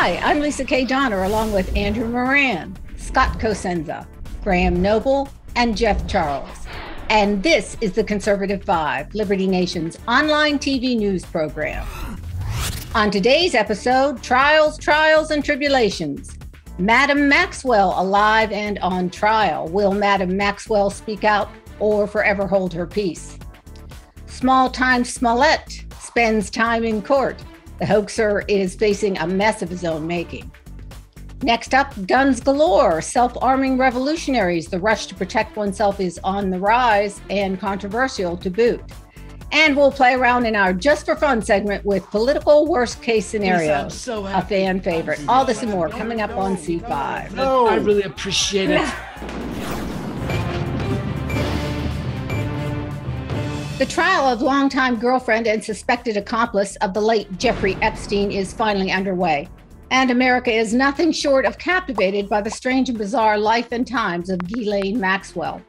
Hi, I'm Lisa K. Donner, along with Andrew Moran, Scott Cosenza, Graham Noble, and Jeff Charles. And this is the Conservative Five, Liberty Nation's online TV news program. On today's episode, trials, and tribulations. Madam Maxwell alive and on trial. Will Madam Maxwell speak out or forever hold her peace? Small-time Smallett spends time in court. The hoaxer is facing a mess of his own making. Next up, guns galore, self-arming revolutionaries. The rush to protect oneself is on the rise and controversial to boot. And we'll play around in our Just for Fun segment with political worst-case scenarios, a fan favorite. All this and more coming up on C5. I really appreciate it. The trial of longtime girlfriend and suspected accomplice of the late Jeffrey Epstein is finally underway. And America is nothing short of captivated by the strange and bizarre life and times of Ghislaine Maxwell.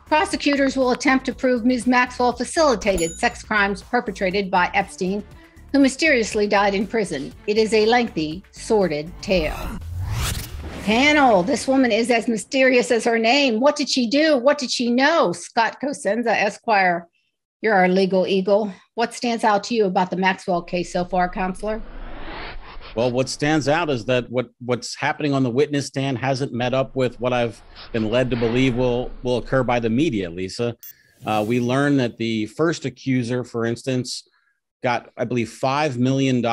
Prosecutors will attempt to prove Ms. Maxwell facilitated sex crimes perpetrated by Epstein, who mysteriously died in prison. It is a lengthy, sordid tale. Panel, this woman is as mysterious as her name. What did she do? What did she know? Scott Cosenza, Esquire. You're our legal eagle. What stands out to you about the Maxwell case so far, counselor? Well, what stands out is that what's happening on the witness stand hasn't met up with what I've been led to believe will occur by the media, Lisa. We learned that the first accuser, for instance, got, I believe, $5 million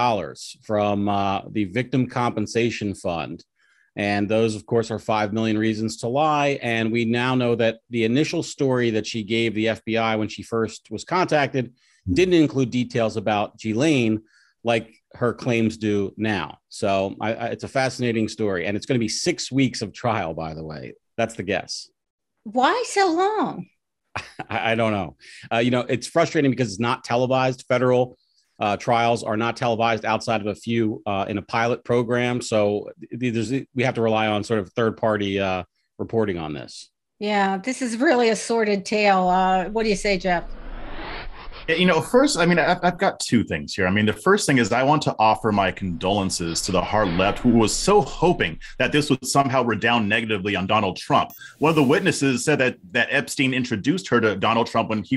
from the Victim Compensation Fund. And those, of course, are 5 million reasons to lie. And we now know that the initial story that she gave the FBI when she first was contacted didn't include details about Ghislaine like her claims do now. So it's a fascinating story. And it's going to be 6 weeks of trial, by the way. That's the guess. Why so long? I don't know. It's frustrating because it's not televised. Federal trials are not televised outside of a few in a pilot program. So we have to rely on sort of third-party reporting on this. Yeah, this is really a sordid tale. What do you say, Jeff? First, I've got two things here. The first thing is I want to offer my condolences to the hard left who was so hoping that this would somehow redound negatively on Donald Trump. One of the witnesses said that Epstein introduced her to Donald Trump when she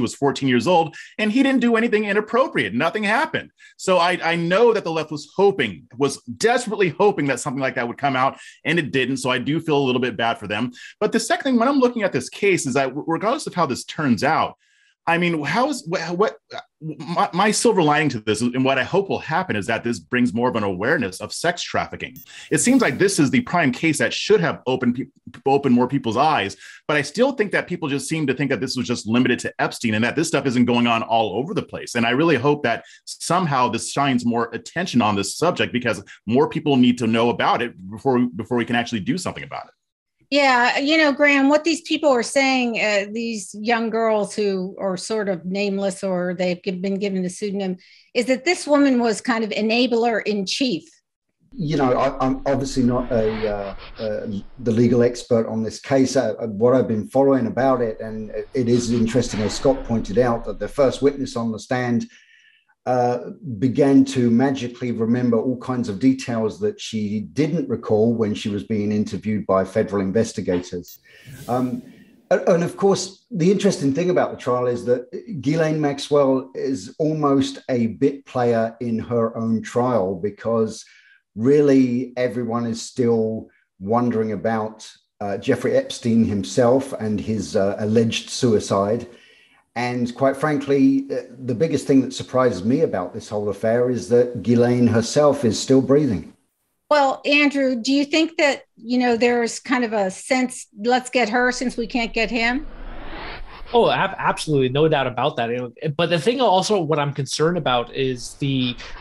was 14 years old, and he didn't do anything inappropriate. Nothing happened. So I know that the left was desperately hoping that something like that would come out, and it didn't. So I do feel a little bit bad for them. But the second thing, when I'm looking at this case, is that regardless of how this turns out, my silver lining to this, and what I hope will happen, is that this brings more of an awareness of sex trafficking. It seems like this is the prime case that should have opened more people's eyes, but I still think that people just seem to think that this was just limited to Epstein and that this stuff isn't going on all over the place. And I really hope that somehow this shines more attention on this subject, because more people need to know about it before we can actually do something about it. Yeah, Graham, what these people are saying, these young girls who are sort of nameless or they've been given the pseudonym, is that this woman was kind of enabler in chief. I'm obviously not the legal expert on this case. What I've been following about it, and it is interesting, as Scott pointed out, that the first witness on the stand began to magically remember all kinds of details that she didn't recall when she was being interviewed by federal investigators. And of course, the interesting thing about the trial is that Ghislaine Maxwell is almost a bit player in her own trial, because really everyone is still wondering about Jeffrey Epstein himself and his alleged suicide. And quite frankly, the biggest thing that surprises me about this whole affair is that Ghislaine herself is still breathing. Well, Andrew, do you think that, there's kind of a sense, let's get her since we can't get him? Oh, absolutely. No doubt about that. But the thing also, what I'm concerned about is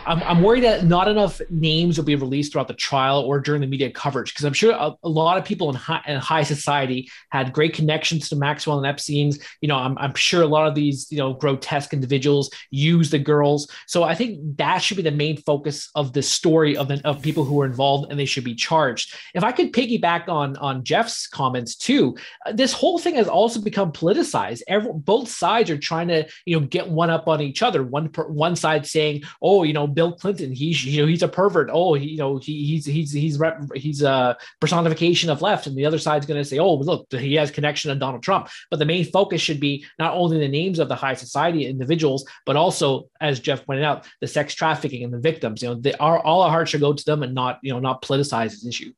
I'm worried that not enough names will be released throughout the trial or during the media coverage, because I'm sure a lot of people in high society had great connections to Maxwell and Epstein's. I'm sure a lot of these, grotesque individuals use the girls. So I think that should be the main focus of the story of people who are involved, and they should be charged. If I could piggyback on Jeff's comments too, this whole thing has also become politicized. both sides are trying to, get one up on each other. One side saying, oh, Bill Clinton, he's a pervert. Oh, he's a personification of left. And the other side's going to say, oh, look, he has connection to Donald Trump. But the main focus should be not only the names of the high society individuals, but also, as Jeff pointed out, the sex trafficking and the victims. All our hearts should go to them and not politicize this issue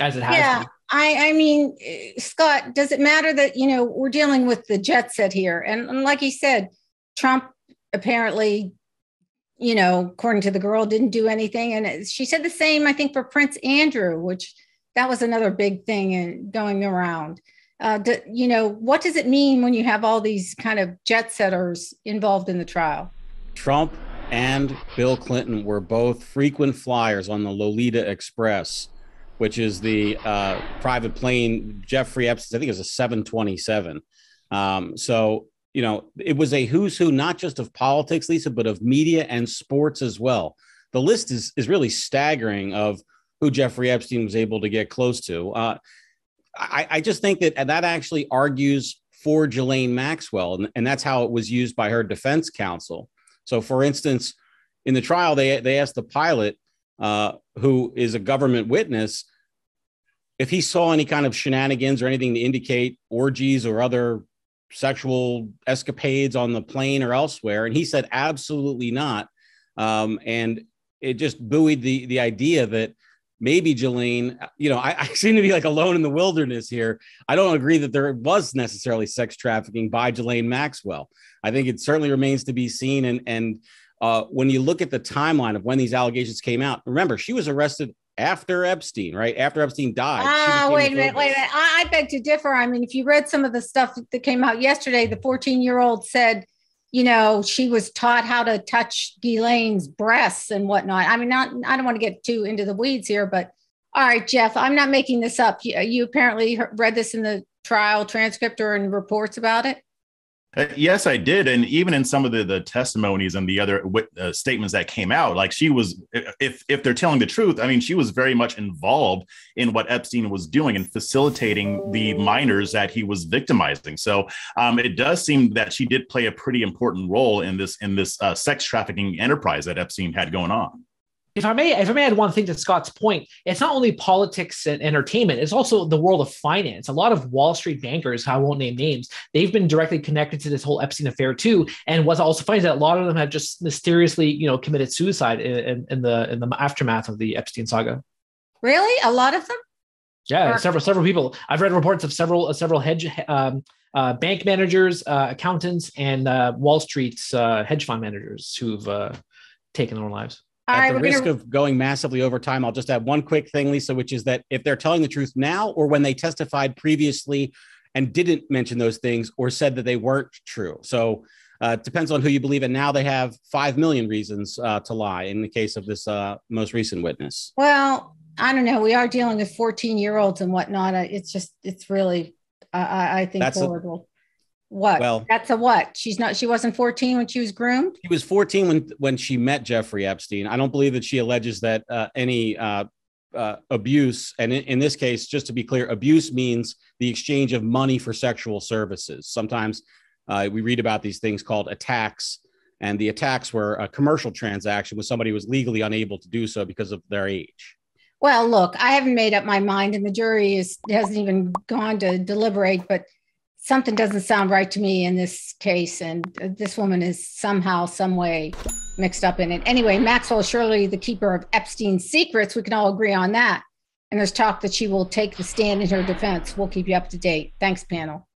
as it has been. I mean, Scott, does it matter that, we're dealing with the jet set here? And like he said, Trump apparently, according to the girl, didn't do anything. And she said the same, I think, for Prince Andrew, which that was another big thing going around. What does it mean when you have all these kind of jet setters involved in the trial? Trump and Bill Clinton were both frequent flyers on the Lolita Express, which is the private plane Jeffrey Epstein, I think it was a 727. So, it was a who's who, not just of politics, Lisa, but of media and sports as well. The list is really staggering of who Jeffrey Epstein was able to get close to. I just think that actually argues for Ghislaine Maxwell, and that's how it was used by her defense counsel. So, for instance, in the trial, they asked the pilot, who is a government witness, if he saw any kind of shenanigans or anything to indicate orgies or other sexual escapades on the plane or elsewhere. And he said, absolutely not. And it just buoyed the idea that maybe Ghislaine, I seem to be like alone in the wilderness here. I don't agree that there was necessarily sex trafficking by Ghislaine Maxwell. I think it certainly remains to be seen. And when you look at the timeline of when these allegations came out, remember, she was arrested after Epstein, right? After Epstein died. Wait a minute. I beg to differ. I mean, if you read some of the stuff that came out yesterday, the 14-year-old said, she was taught how to touch Ghislaine's breasts and whatnot. I mean, I don't want to get too into the weeds here, but all right, Jeff, I'm not making this up. You apparently read this in the trial transcript or in reports about it. Yes, I did. And even in some of the testimonies and the other statements that came out, like she was, if they're telling the truth, I mean, she was very much involved in what Epstein was doing and facilitating the minors that he was victimizing. So it does seem that she did play a pretty important role in this sex trafficking enterprise that Epstein had going on. If I may add one thing to Scott's point, it's not only politics and entertainment, it's also the world of finance. A lot of Wall Street bankers, I won't name names, they've been directly connected to this whole Epstein affair too. And what's also funny is that a lot of them have just mysteriously, committed suicide in the aftermath of the Epstein saga. Really? A lot of them? Yeah, several people. I've read reports of several hedge bank managers, accountants, and Wall Street's hedge fund managers who've taken their own lives. At the risk of going massively over time, I'll just add one quick thing, Lisa, which is that if they're telling the truth now or when they testified previously and didn't mention those things or said that they weren't true. So it depends on who you believe. And now they have 5 million reasons to lie in the case of this most recent witness. Well, I don't know. We are dealing with 14-year-olds and whatnot. It's really, I think, horrible. What? Well, that's a what? She wasn't 14 when she was groomed? She was 14 when she met Jeffrey Epstein. I don't believe that she alleges that any abuse. And in this case, just to be clear, abuse means the exchange of money for sexual services. Sometimes we read about these things called attacks, and the attacks were a commercial transaction with somebody who was legally unable to do so because of their age. Well, look, I haven't made up my mind and the jury hasn't even gone to deliberate, but something doesn't sound right to me in this case. And this woman is somehow, some way mixed up in it. Anyway, Maxwell is surely the keeper of Epstein's secrets. We can all agree on that. And there's talk that she will take the stand in her defense. We'll keep you up to date. Thanks, panel.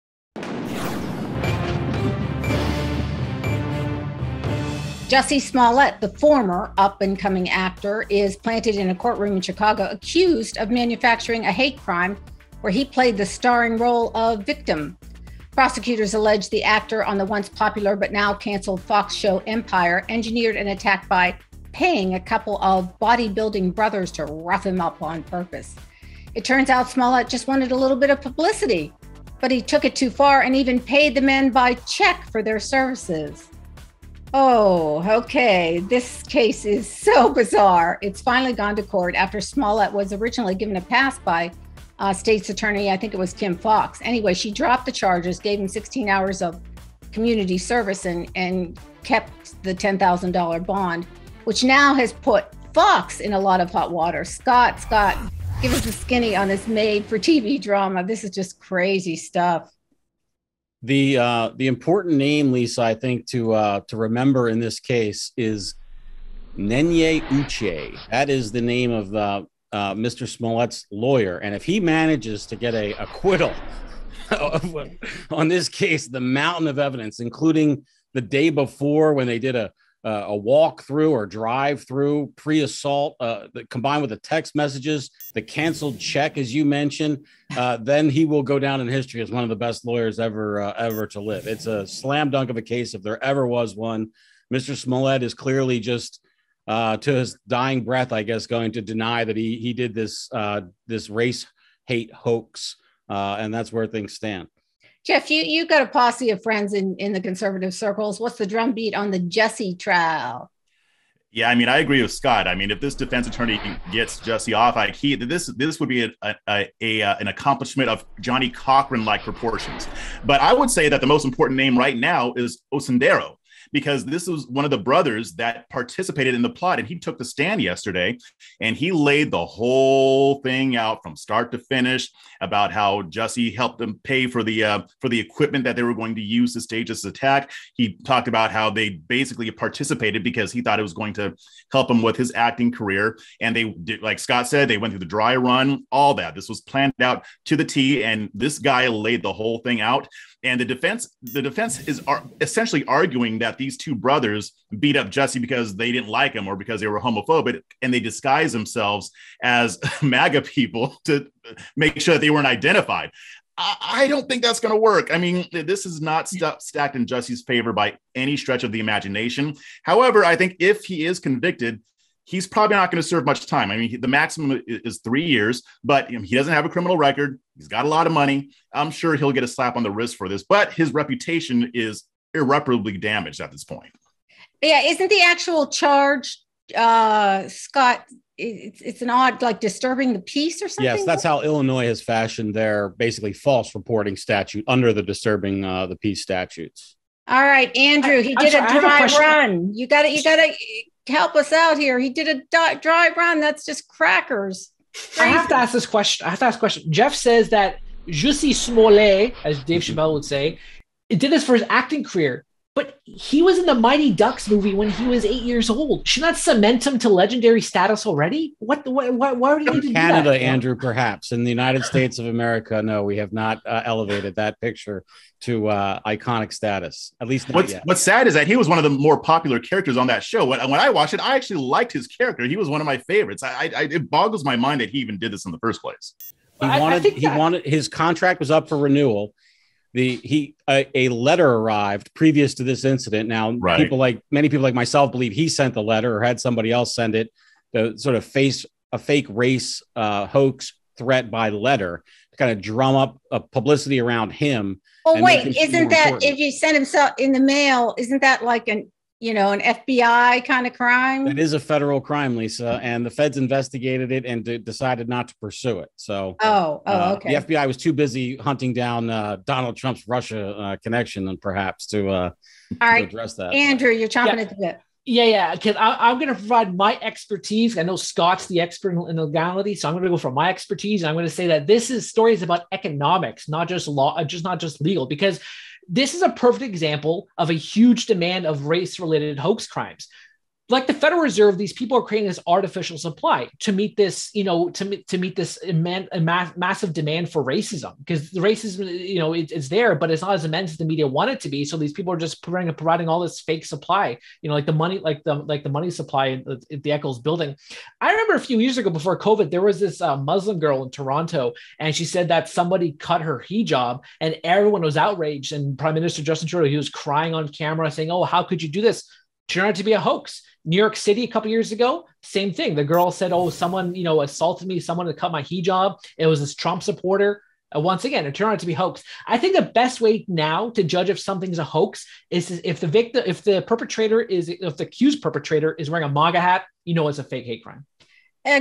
Jussie Smollett, the former up-and-coming actor, is planted in a courtroom in Chicago accused of manufacturing a hate crime where he played the starring role of victim. Prosecutors allege the actor on the once popular but now canceled Fox show Empire engineered an attack by paying a couple of bodybuilding brothers to rough him up on purpose. It turns out Smallett just wanted a little bit of publicity, but he took it too far and even paid the men by check for their services. Oh, okay. This case is so bizarre. It's finally gone to court after Smallett was originally given a pass by state's attorney, I think it was Kim Foxx. Anyway, she dropped the charges, gave him 16 hours of community service and kept the $10,000 bond, which now has put Fox in a lot of hot water. Scott, give us a skinny on this made-for-TV drama. This is just crazy stuff. The important name, Lisa, I think to remember in this case is Nenye Uche. That is the name of Mr. Smollett's lawyer. And if he manages to get a acquittal on this case, the mountain of evidence, including the day before when they did a walk through or drive through pre-assault, combined with the text messages, the canceled check, as you mentioned, then he will go down in history as one of the best lawyers ever to live. It's a slam dunk of a case if there ever was one. Mr. Smolett is clearly just to his dying breath, I guess, going to deny that he did this race hate hoax, and that's where things stand. Jeff, you got a posse of friends in the conservative circles. What's the drumbeat on the Jussie trial? Yeah, I mean, I agree with Scott. I mean, if this defense attorney gets Jussie off, this would be an accomplishment of Johnny Cochran-like proportions. But I would say that the most important name right now is Osendero, because this was one of the brothers that participated in the plot, and he took the stand yesterday and he laid the whole thing out from start to finish about how Jussie helped them pay for the equipment that they were going to use to stage this attack. He talked about how they basically participated because he thought it was going to help him with his acting career. And they did, like Scott said, they went through the dry run, all that. This was planned out to the T, and this guy laid the whole thing out. And the defense is essentially arguing that these two brothers beat up Jussie because they didn't like him or because they were homophobic, and they disguise themselves as MAGA people to make sure that they weren't identified. I don't think that's going to work. I mean, this is not stacked in Jussie's favor by any stretch of the imagination. However, I think if he is convicted, he's probably not going to serve much time. I mean, the maximum is 3 years, but he doesn't have a criminal record. He's got a lot of money. I'm sure he'll get a slap on the wrist for this, but his reputation is irreparably damaged at this point. Yeah, isn't the actual charge, Scott, it's an odd, like disturbing the peace or something? Yes, that's how Illinois has fashioned their basically false reporting statute under the disturbing the peace statutes. All right, Andrew, he did a dry run. You got to help us out here. He did a dry run. That's just crackers. I have to ask this question. Jeff says that Jussie Smollett, as Dave Chappelle would say, did this for his acting career. But he was in the Mighty Ducks movie when he was 8 years old. Should not cement him to legendary status already? Why would he need to do that? Canada, Andrew, perhaps. In the United States of America, no, we have not elevated that picture to iconic status, at least not yet. What's sad is that he was one of the more popular characters on that show. When I watched it, I actually liked his character. He was one of my favorites. It boggles my mind that he even did this in the first place. He wanted his contract was up for renewal. A letter arrived previous to this incident. Now, many people like myself believe he sent the letter or had somebody else send it to sort of face a fake race hoax threat by letter to kind of drum up a publicity around him. Well, wait, isn't that if you send himself in the mail, isn't that like an FBI kind of crime? It is a federal crime, Lisa, and the feds investigated it and decided not to pursue it. So, okay. The FBI was too busy hunting down Donald Trump's Russia connection, and perhaps to address that. Andrew, you're chomping at the bit. Yeah. Because I'm going to provide my expertise. I know Scott's the expert in legality, so I'm going to go for my expertise, and I'm going to say that this is stories about economics, not just law, not just legal, because this is a perfect example of a huge demand of race-related hoax crimes. Like the Federal Reserve, these people are creating this artificial supply to meet this, to meet this massive demand for racism, because the racism, it's there, but it's not as immense as the media want it to be. So these people are just providing all this fake supply, like the money, like the money supply at the Eccles building. I remember a few years ago before COVID, there was this Muslim girl in Toronto, and she said that somebody cut her hijab, and everyone was outraged. And Prime Minister Justin Trudeau, he was crying on camera saying, "Oh, how could you do this?" Turned out to be a hoax. New York City a couple years ago, same thing. The girl said, "Oh, someone assaulted me. Someone had cut my hijab. It was this Trump supporter." Once again, it turned out to be hoax. I think the best way now to judge if something's a hoax is if the accused perpetrator is wearing a MAGA hat, it's a fake hate crime.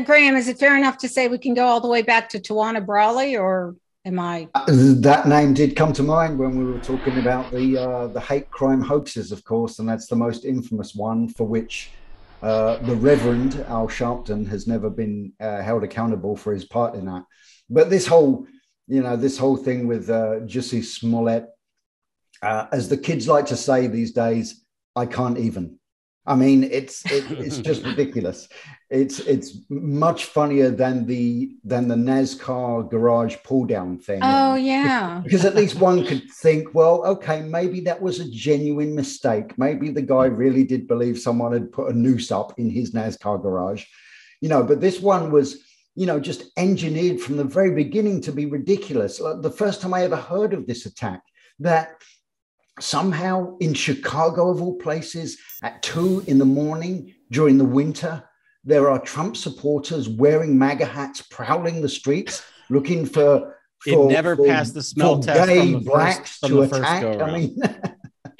Graham, is it fair enough to say we can go all the way back to Tawana Brawley, or Am I? That name did come to mind when we were talking about the hate crime hoaxes, of course, and that's the most infamous one for which the Reverend Al Sharpton has never been held accountable for his part in that. But this whole thing with Jussie Smollett, as the kids like to say these days, I can't even. I mean, it's just ridiculous. It's much funnier than the NASCAR garage pull down thing. Oh yeah, because at least one could think, well, okay, maybe that was a genuine mistake. Maybe the guy really did believe someone had put a noose up in his NASCAR garage, But this one was, just engineered from the very beginning to be ridiculous. Like the first time I ever heard of this attack, that somehow in Chicago, of all places, at 2 a.m. during the winter, there are Trump supporters wearing MAGA hats, prowling the streets, looking for it never passed the smell test gay from the blacks first, to from the attack. first go around. I mean,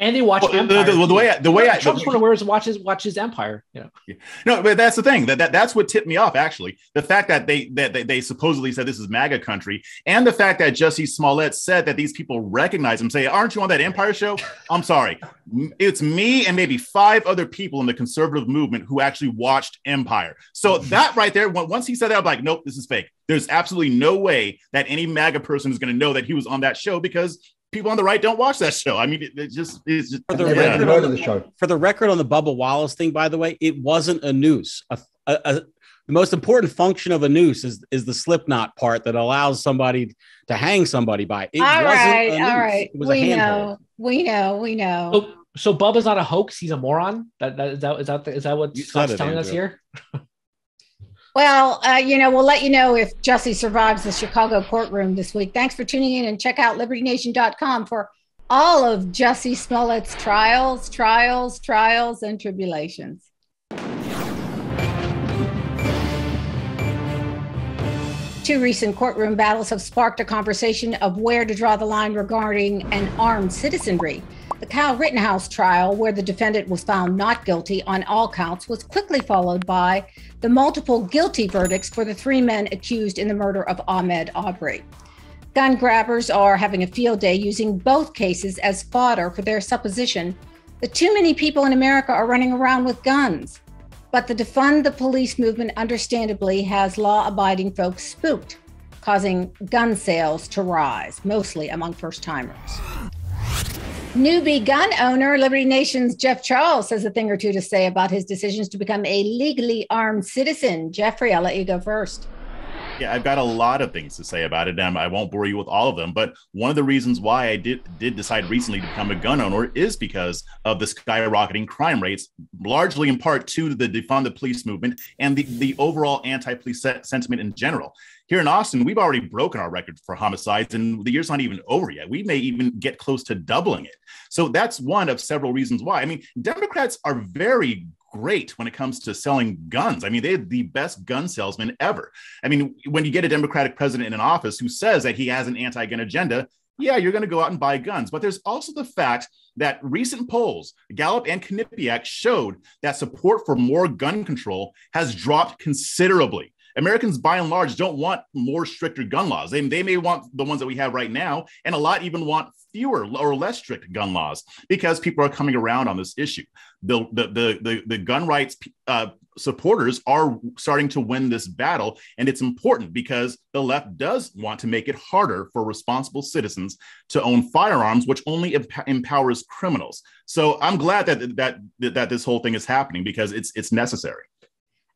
and they watch Empire. The way Trump's one of wears watches Empire. No, but that's the thing. That's what tipped me off. Actually, the fact that they supposedly said this is MAGA country, and the fact that Jussie Smollett said that these people recognize him. Say, aren't you on that Empire show? I'm sorry, it's me and maybe 5 other people in the conservative movement who actually watched Empire. So that right there, once he said that, I'm like, nope, this is fake. There's absolutely no way that any MAGA person is going to know that he was on that show because people on the right don't watch that show. I mean, it's just for the record on the Bubba Wallace thing, by the way, it wasn't a noose. The most important function of a noose is the slip knot part that allows somebody to hang somebody by. It all wasn't right, a noose. All right. It was a handhold. We know. So Bubba's not a hoax. He's a moron. Is that what Scott's telling us here? Well, we'll let you know if Jussie survives the Chicago courtroom this week. Thanks for tuning in, and check out LibertyNation.com for all of Jussie Smollett's trials, and tribulations. 2 recent courtroom battles have sparked a conversation of where to draw the line regarding an armed citizenry. The Kyle Rittenhouse trial, where the defendant was found not guilty on all counts, was quickly followed by the multiple guilty verdicts for the 3 men accused in the murder of Ahmaud Arbery. Gun grabbers are having a field day using both cases as fodder for their supposition that too many people in America are running around with guns. But the Defund the Police movement understandably has law-abiding folks spooked, causing gun sales to rise, mostly among first-timers. Newbie gun owner Liberty Nation's Jeff Charles has a thing or two to say about his decisions to become a legally armed citizen. Jeffrey, I'll let you go first. Yeah, I've got a lot of things to say about it, and I won't bore you with all of them. But one of the reasons why I did decide recently to become a gun owner is because of the skyrocketing crime rates, largely in part to the Defund the Police movement and the overall anti-police sentiment in general. Here in Austin, we've already broken our record for homicides, and the year's not even over yet. We may even get close to doubling it. So that's one of several reasons why. I mean, Democrats are very great when it comes to selling guns. I mean, they're the best gun salesmen ever. I mean, when you get a Democratic president in office who says that he has an anti-gun agenda, yeah, you're going to go out and buy guns. But there's also the fact that recent polls, Gallup and Quinnipiac, showed that support for more gun control has dropped considerably. Americans, by and large, don't want more stricter gun laws. They may want the ones that we have right now, and a lot even want fewer or less strict gun laws because people are coming around on this issue. The gun rights supporters are starting to win this battle, and it's important because the left does want to make it harder for responsible citizens to own firearms, which only empowers criminals. So I'm glad that this whole thing is happening because it's necessary.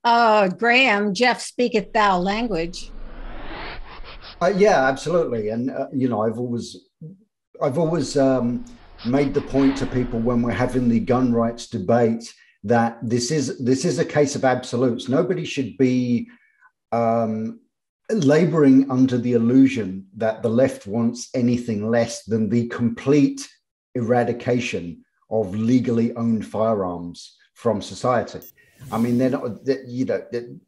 Graham, Jeff speaketh thou language. Yeah, absolutely. And, I've always made the point to people when we're having the gun rights debate that this is a case of absolutes. Nobody should be laboring under the illusion that the left wants anything less than the complete eradication of legally owned firearms from society. I mean, they're not,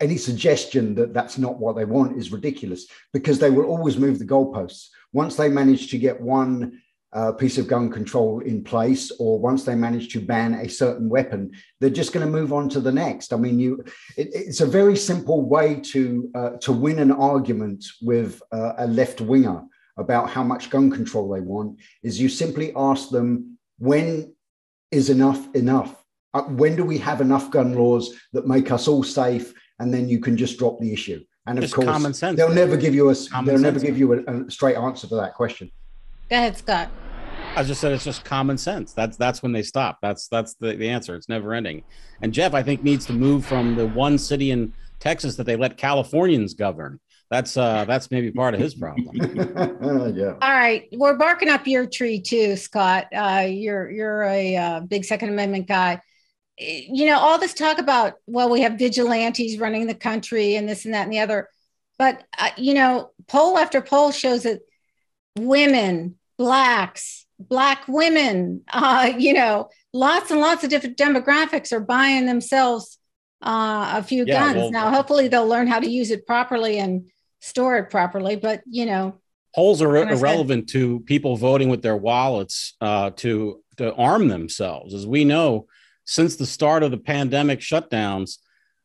any suggestion that that's not what they want is ridiculous because they will always move the goalposts. Once they manage to get one piece of gun control in place, or once they manage to ban a certain weapon, they're just going to move on to the next. I mean, it's a very simple way to win an argument with a left winger about how much gun control they want is you simply ask them, when is enough enough? When do we have enough gun laws that make us all safe? And then you can just drop the issue. And of course, common sense, they'll never give you a straight answer to that question. Go ahead, Scott. I just said it's just common sense. That's when they stop. That's the answer. It's never ending. And Jeff, I think, needs to move from the one city in Texas that they let Californians govern. That's maybe part of his problem. Yeah. All right, we're barking up your tree too, Scott. You're a big Second Amendment guy. You know, all this talk about, well, we have vigilantes running the country and this and that and the other, but you know, poll after poll shows that women, Black women, you know, lots and lots of different demographics are buying themselves a few guns. Well, now, hopefully they'll learn how to use it properly and store it properly. But, you know, polls are irrelevant to people voting with their wallets to arm themselves. As we know, since the start of the pandemic shutdowns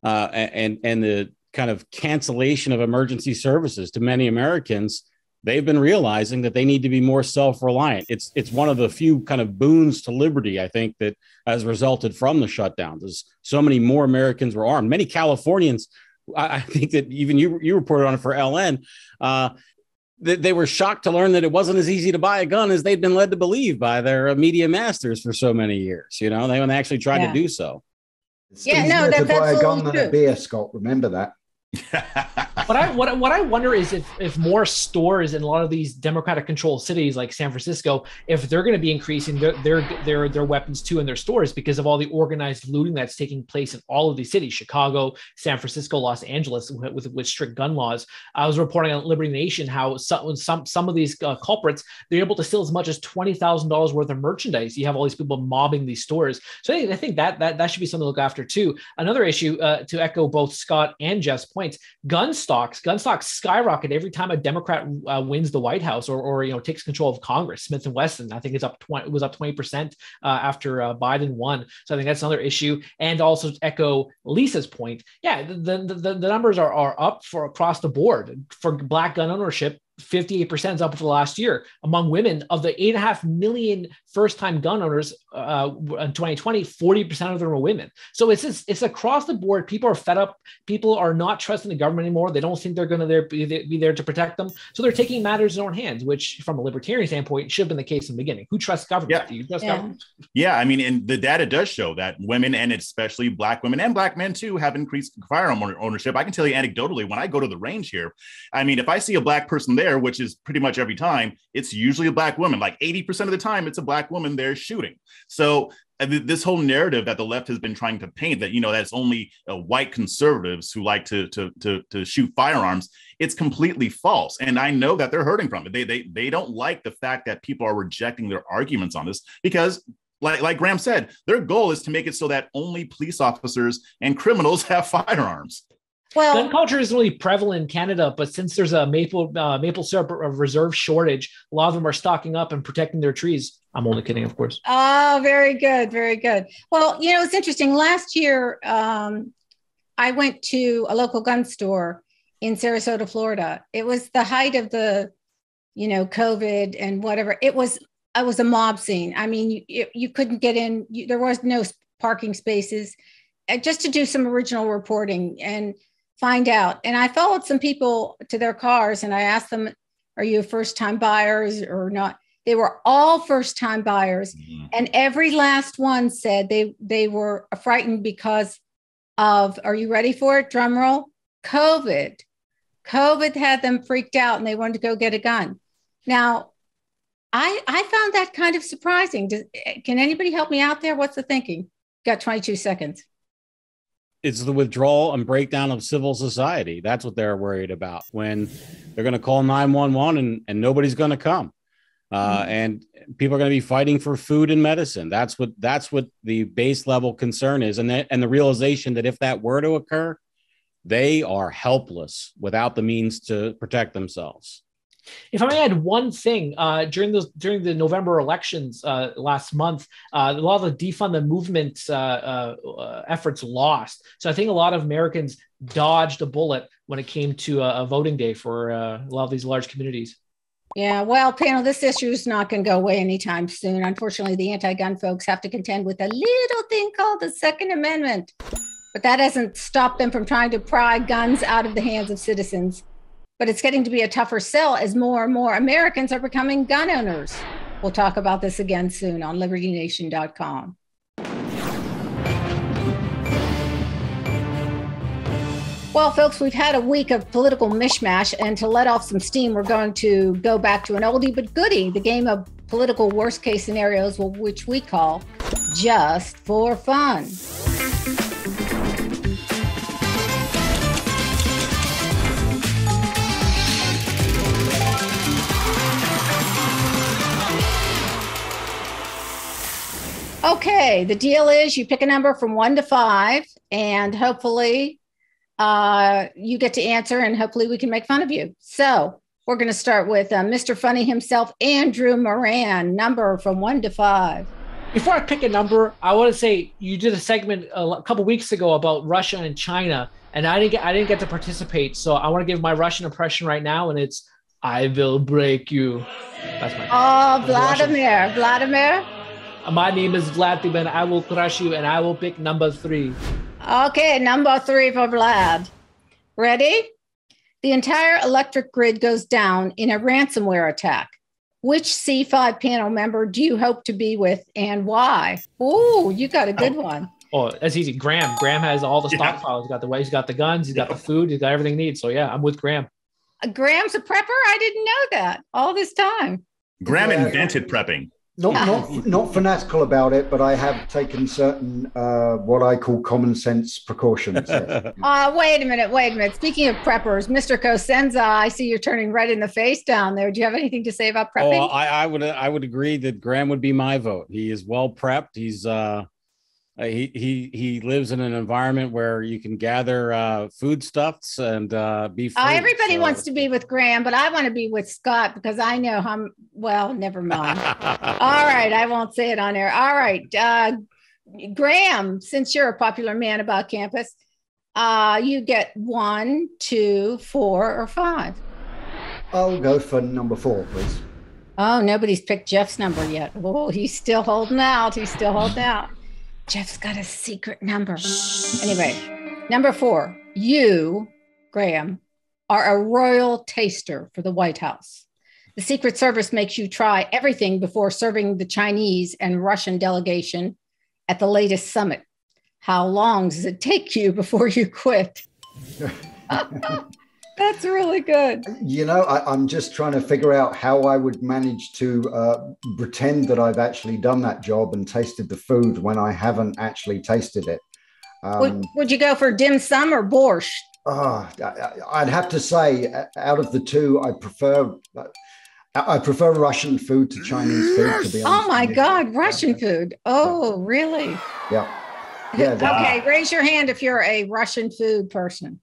and the kind of cancellation of emergency services to many Americans, they've been realizing that they need to be more self-reliant. It's one of the few kind of boons to liberty, I think, that has resulted from the shutdowns. As so many more Americans were armed. Many Californians, I think that even you reported on it for LN, they were shocked to learn that it wasn't as easy to buy a gun as they'd been led to believe by their media masters for so many years. You know, when they actually tried to do so. It's easier to buy a gun than a beer, Scott. Remember that. What I wonder is if more stores in a lot of these Democratic controlled cities like San Francisco, if they're going to be increasing their weapons too in their stores because of all the organized looting that's taking place in all of these cities, Chicago, San Francisco, Los Angeles, with strict gun laws. I was reporting on Liberty Nation how some of these culprits, they're able to steal as much as $20,000 worth of merchandise. You have all these people mobbing these stores. So I think that should be something to look after too. Another issue, to echo both Scott and Jeff's points, gun stocks skyrocket every time a Democrat wins the White House or takes control of Congress. Smith & Wesson, I think, was up 20% after Biden won. So I think that's another issue. And also to echo Lisa's point, the numbers are up for across the board for Black gun ownership. 58% is up for the last year. Among women, of the 8.5 million first-time gun owners in 2020, 40% of them are women. So it's across the board. People are fed up. People are not trusting the government anymore. They don't think they're going to be there to protect them. So they're taking matters in their own hands, which from a libertarian standpoint should have been the case in the beginning. Who trusts government? Do you trust government? Yeah, I mean, and the data does show that women, and especially Black women and Black men too, have increased firearm ownership. I can tell you anecdotally, when I go to the range here, I mean, if I see a Black person there, which is pretty much every time, it's usually a Black woman. Like 80% of the time, it's a Black woman there shooting. So this whole narrative that the left has been trying to paint that, that's only white conservatives who like to shoot firearms, it's completely false. And I know that they're hurting from it. They don't like the fact that people are rejecting their arguments on this because, like Graham said, their goal is to make it so that only police officers and criminals have firearms. Well, gun culture is really prevalent in Canada, but since there's a maple syrup reserve shortage, a lot of them are stocking up and protecting their trees. I'm only kidding, of course. Oh, very good. Very good. Well, it's interesting. Last year, I went to a local gun store in Sarasota, Florida. It was the height of the, COVID and whatever. It was a mob scene. I mean, you couldn't get in. There was no parking spaces. Just to do some original reporting and find out. And I followed some people to their cars and I asked them, are you first-time buyers or not? They were all first-time buyers. Mm-hmm. And every last one said they were frightened because of, are you ready for it? Drum roll. COVID. COVID had them freaked out and they wanted to go get a gun. Now, I found that kind of surprising. Can anybody help me out there? What's the thinking? Got 22 seconds. It's the withdrawal and breakdown of civil society. That's what they're worried about when they're going to call 911 and nobody's going to come. And people are going to be fighting for food and medicine. That's what the base level concern is. And the realization that if that were to occur, they are helpless without the means to protect themselves. If I may add one thing, during the November elections last month, a lot of the defund the movement efforts lost. So I think a lot of Americans dodged a bullet when it came to a voting day for a lot of these large communities. Yeah, well, panel, this issue is not going to go away anytime soon. Unfortunately, the anti-gun folks have to contend with a little thing called the Second Amendment. But that hasn't stopped them from trying to pry guns out of the hands of citizens. But it's getting to be a tougher sell as more and more Americans are becoming gun owners. We'll talk about this again soon on LibertyNation.com. Well, folks, we've had a week of political mishmash, and to let off some steam, we're going to go back to an oldie but goodie, the game of political worst-case scenarios, which we call Just for Fun. Okay, the deal is you pick a number from 1 to 5, and hopefully you get to answer, and hopefully we can make fun of you. So we're going to start with Mr. Funny himself, Andrew Moran, number from 1 to 5. Before I pick a number, I want to say you did a segment a couple weeks ago about Russia and China, and I didn't get to participate. So I want to give my Russian impression right now, and it's "I will break you." That's my. Oh, Vladimir. Vladimir. My name is Vladimir. I will crush you, and I will pick number 3. Okay, number 3 for Vlad. Ready? The entire electric grid goes down in a ransomware attack. Which C5 panel member do you hope to be with and why? Oh, you got a good one. Oh, that's easy. Graham. Graham has all the stockpiles. He's got the guns. He's got the food. He's got everything he needs. So yeah, I'm with Graham. Graham's a prepper? I didn't know that all this time. Graham invented prepping. Not fanatical about it, but I have taken certain what I call common sense precautions. Wait a minute. Speaking of preppers, Mr. Cosenza, I see you're turning red in the face down there. Do you have anything to say about prepping? Oh, I would agree that Graham would be my vote. He is well prepped. He's he lives in an environment where you can gather foodstuffs and be free. Everybody wants to be with Graham, but I want to be with Scott because I know him. Well, never mind. All right, I won't say it on air. All right, Graham, since you're a popular man about campus, you get 1, 2, 4, or 5. I'll go for number 4, please. Oh, nobody's picked Jeff's number yet. Oh, he's still holding out. Jeff's got a secret number. Anyway, number 4, you, Graham, are a royal taster for the White House. The Secret Service makes you try everything before serving the Chinese and Russian delegation at the latest summit. How long does it take you before you quit? That's really good. You know, I'm just trying to figure out how I would manage to pretend that I've actually done that job and tasted the food when I haven't actually tasted it. Would you go for dim sum or borscht? I'd have to say, out of the two, I prefer Russian food to Chinese food, to be honest. Oh my God, Russian food. Oh, really? Yeah. Okay, raise your hand if you're a Russian food person.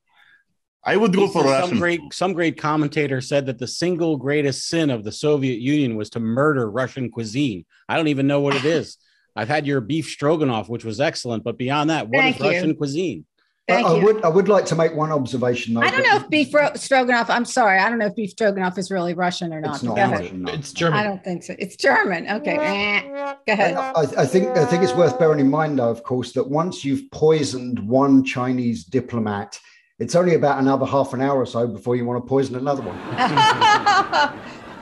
I would go for Russian. Some great commentator said that the single greatest sin of the Soviet Union was to murder Russian cuisine. I don't even know what it is. I've had your beef stroganoff, which was excellent, but beyond that, what is Russian cuisine? I would like to make one observation, though. I don't know if beef stroganoff, I'm sorry, I don't know if beef stroganoff is really Russian or not. It's not Russian, no. It's German. I don't think so. It's German. Okay. Go ahead. I think it's worth bearing in mind, though, of course, that once you've poisoned one Chinese diplomat, it's only about another half an hour or so before you want to poison another one.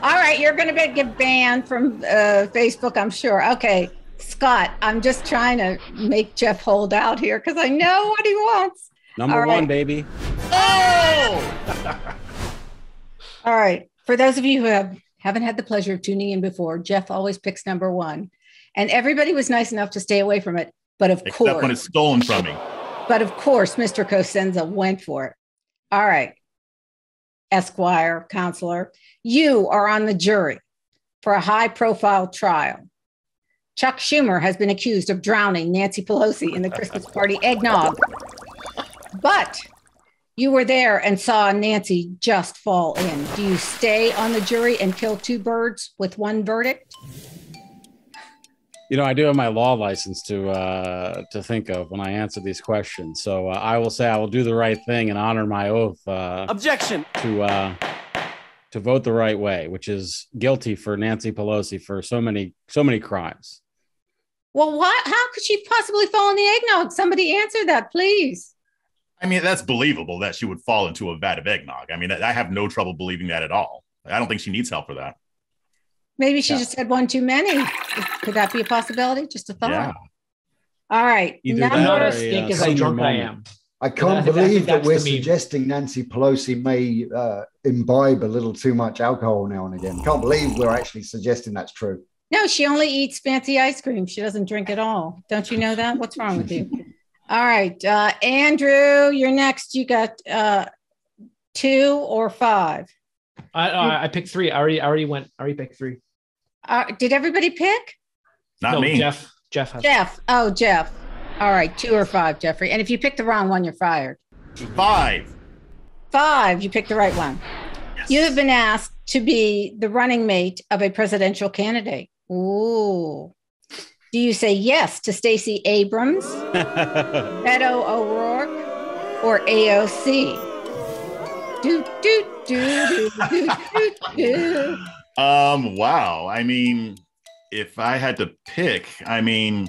All right, you're going to get banned from Facebook, I'm sure. Okay. Scott, I'm just trying to make Jeff hold out here because I know what he wants. Number 1, baby. Oh! All right. For those of you who haven't had the pleasure of tuning in before, Jeff always picks number 1. And everybody was nice enough to stay away from it. But Except when it's stolen from me. But of course, Mr. Cosenza went for it. All right. Esquire, counselor, you are on the jury for a high-profile trial. Chuck Schumer has been accused of drowning Nancy Pelosi in the Christmas party Eggnog. But you were there and saw Nancy just fall in. Do you stay on the jury and kill 2 birds with 1 verdict? You know, I do have my law license to think of when I answer these questions. So I will say I will do the right thing and honor my oath. Objection. To to vote the right way, which is guilty for Nancy Pelosi for so many crimes. Well, how could she possibly fall in the eggnog? Somebody answer that, please. I mean, that's believable that she would fall into a vat of eggnog. I mean, I have no trouble believing that at all. I don't think she needs help for that. Maybe she just had one too many. Could that be a possibility? Just a thought. Yeah. All right. Not as stink as how drunk I am. I can't believe that we're suggesting Nancy Pelosi may imbibe a little too much alcohol now and again. Can't believe we're actually suggesting that's true. No, she only eats fancy ice cream. She doesn't drink at all. Don't you know that? What's wrong with you? All right. Andrew, you're next. You got 2 or 5? I picked 3. I already picked 3. Did everybody pick? Not me. Jeff has. Jeff. Oh, Jeff. All right. 2 or 5, Jeffrey. And if you pick the wrong one, you're fired. 5. 5. You picked the right one. Yes. You have been asked to be the running mate of a presidential candidate. Ooh. Do you say yes to Stacey Abrams, Beto O'Rourke, or AOC? Wow. I mean, if I had to pick, I mean,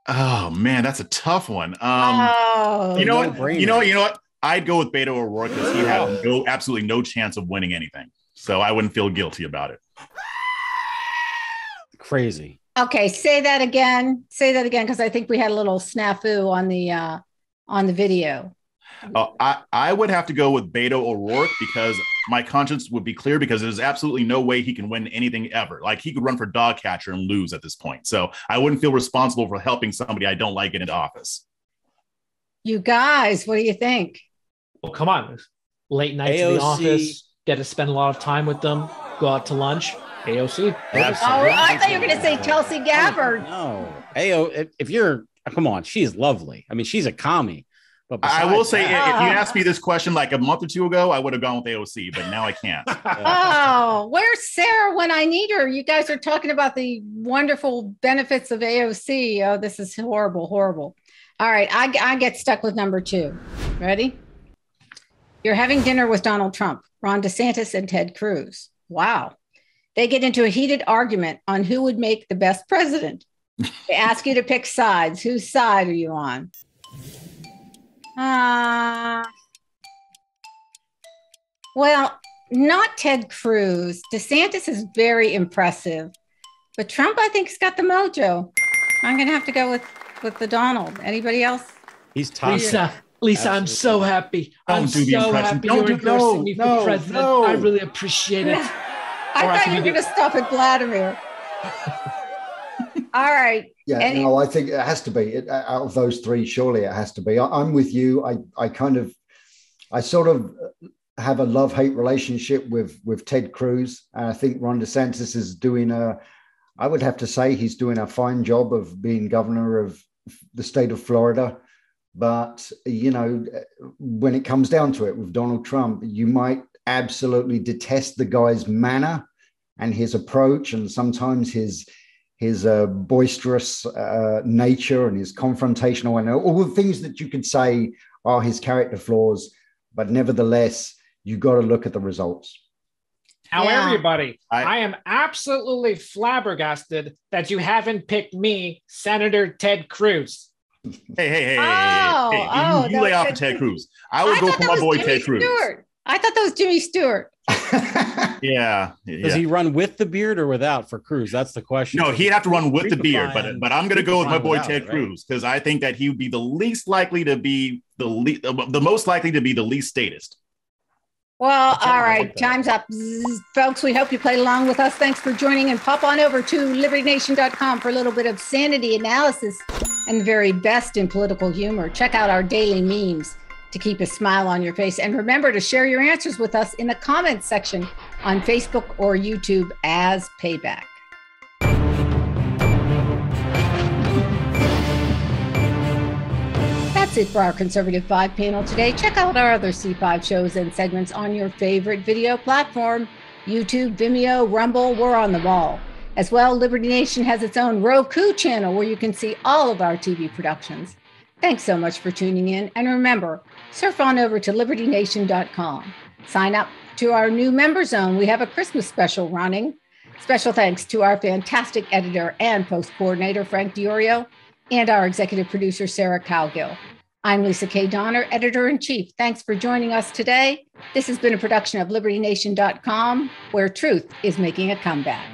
oh man, that's a tough one. You know what? I'd go with Beto O'Rourke because he had absolutely no chance of winning anything. So I wouldn't feel guilty about it. Crazy. Okay, say that again. Say that again, because I think we had a little snafu on the video. I would have to go with Beto O'Rourke because my conscience would be clear because there's absolutely no way he can win anything ever. Like he could run for dog catcher and lose at this point. So I wouldn't feel responsible for helping somebody I don't like get into office. You guys, what do you think? Well, come on. Late nights in the office, get to spend a lot of time with them, go out to lunch. AOC. Absolutely. Oh, I thought you were going to say Tulsi Gabbard. No. Come on, she's lovely. I mean, she's a commie. But I will say, if you asked me this question like a month or 2 ago, I would have gone with AOC, but now I can't. Oh, where's Sarah when I need her? You guys are talking about the wonderful benefits of AOC. Oh, this is horrible, horrible. All right, I get stuck with number 2. Ready? You're having dinner with Donald Trump, Ron DeSantis, and Ted Cruz. Wow. They get into a heated argument on who would make the best president. They ask you to pick sides. Whose side are you on? Well, not Ted Cruz. DeSantis is very impressive, but Trump, I think, has got the mojo. I'm going to have to go with the Donald. Anybody else? He's toxic. Lisa, I'm so happy. I'm so happy you're endorsing me for president. I really appreciate it. I thought you were going to stop at Vladimir. All right. Yeah, I think it has to be. Out of those 3, surely it has to be. I'm with you. I sort of have a love-hate relationship with Ted Cruz. And I think Ron DeSantis is I would have to say he's doing a fine job of being governor of the state of Florida. But, when it comes down to it with Donald Trump, you might absolutely detest the guy's manner and his approach, and sometimes his boisterous nature and his confrontational and all the things that you could say are his character flaws. But nevertheless, you got to look at the results. Now, everybody, I am absolutely flabbergasted that you haven't picked me, Senator Ted Cruz. Hey, you lay off of Ted Cruz. I would go for my boy Ted Cruz. I thought that was Jimmy Stewart. Yeah. Does he run with the beard or without for Cruz? That's the question. No, he'd have to run with the beard, but I'm going to go with my boy Ted Cruz because I think that he would be the least likely to be the most likely to be the least statist. Well, all right. Time's up. Folks, we hope you played along with us. Thanks for joining, and pop on over to libertynation.com for a little bit of sanity analysis and the very best in political humor. Check out our daily memes to keep a smile on your face. And remember to share your answers with us in the comments section on Facebook or YouTube as payback. That's it for our Conservative 5 panel today. Check out our other C5 shows and segments on your favorite video platform, YouTube, Vimeo, Rumble. We're on the ball. As well, Liberty Nation has its own Roku channel where you can see all of our TV productions. Thanks so much for tuning in. And remember, surf on over to libertynation.com. Sign up to our new member zone. We have a Christmas special running. Special thanks to our fantastic editor and post coordinator, Frank Diorio, and our executive producer, Sarah Cowgill. I'm Lisa K. Donner, editor-in-chief. Thanks for joining us today. This has been a production of LibertyNation.com, where truth is making a comeback.